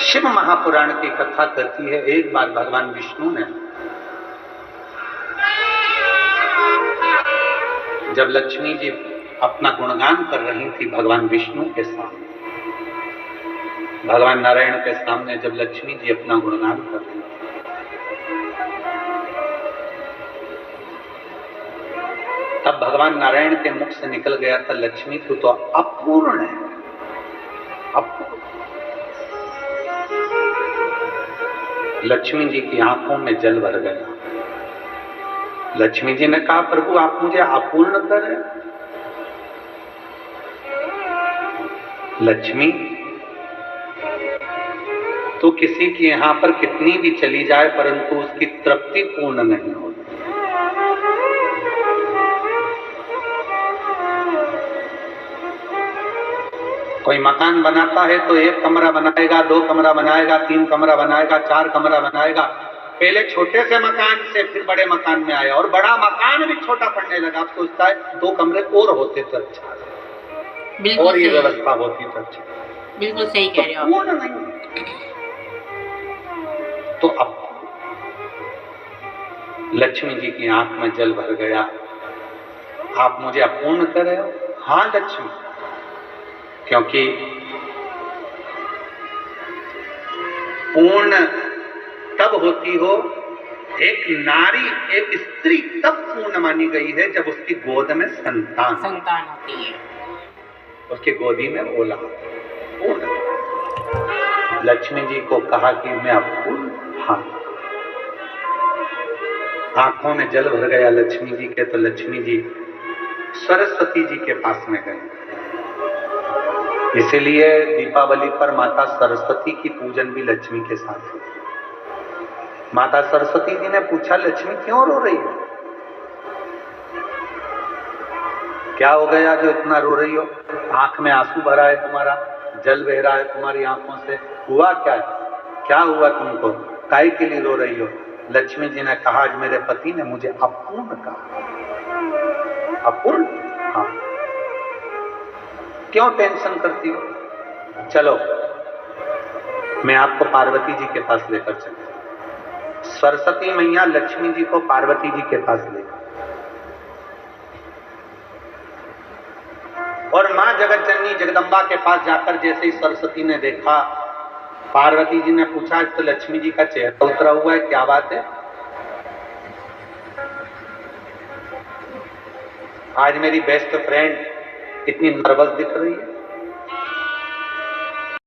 शिव महापुराण की कथा करती है। एक बार भगवान विष्णु ने जब लक्ष्मी जी अपना गुणगान कर रही थी भगवान विष्णु के सामने, भगवान नारायण के सामने जब लक्ष्मी जी अपना गुणगान कर रही थी, तब भगवान नारायण के मुख से निकल गया था, लक्ष्मी तू तो अपूर्ण है, अपूर्ण। लक्ष्मी जी की आंखों में जल भर गया। लक्ष्मी जी ने कहा, प्रभु आप मुझे अपूर्ण कर रहे। लक्ष्मी तो किसी की यहां पर कितनी भी चली जाए परंतु उसकी तृप्ति पूर्ण नहीं होती। कोई मकान बनाता है तो एक कमरा बनाएगा, दो कमरा बनाएगा, तीन कमरा बनाएगा, चार कमरा बनाएगा। पहले छोटे से मकान से फिर बड़े मकान में आया और बड़ा मकान भी छोटा पड़ने लगा। आप सोचता है दो कमरे और होते तो अच्छा, और ये व्यवस्था होती तो अच्छा। बिल्कुल सही कह रहे हो। पूर्ण नहीं तो अब लक्ष्मी जी की आंख में जल भर गया। आप मुझे अपूर्ण कर रहे हो? हाँ लक्ष्मी, क्योंकि पूर्ण तब होती हो, एक नारी एक स्त्री तब पूर्ण मानी गई है जब उसकी गोद में संतान होती है, उसकी गोदी में ओला पूर्ण। लक्ष्मी जी को कहा कि मैं अपूर्ण, हाँ। आंखों में जल भर गया लक्ष्मी जी के, तो लक्ष्मी जी सरस्वती जी के पास में गए। इसीलिए दीपावली पर माता सरस्वती की पूजन भी लक्ष्मी के साथ है। माता सरस्वती जी ने पूछा, लक्ष्मी क्यों रो रही है? क्या हो गया जो इतना रो रही हो? आंख में आंसू भरा है तुम्हारा, जल बह रहा है तुम्हारी आंखों से, हुआ क्या है? क्या हुआ तुमको? काहे के लिए रो रही हो? लक्ष्मी जी ने कहा, आज मेरे पति ने मुझे अपूर्ण कहा। अपूर्ण? हाँ। क्यों टेंशन करती हो? चलो मैं आपको पार्वती जी के पास लेकर चलती हूं। सरस्वती मैया लक्ष्मी जी को पार्वती जी के पास लेकर, और मां जगत जननी जगदम्बा के पास जाकर जैसे ही सरस्वती ने देखा, पार्वती जी ने पूछा, तो लक्ष्मी जी का चेहरा उतरा हुआ है, क्या बात है? आज मेरी बेस्ट फ्रेंड इतनी नर्वस दिख रही है।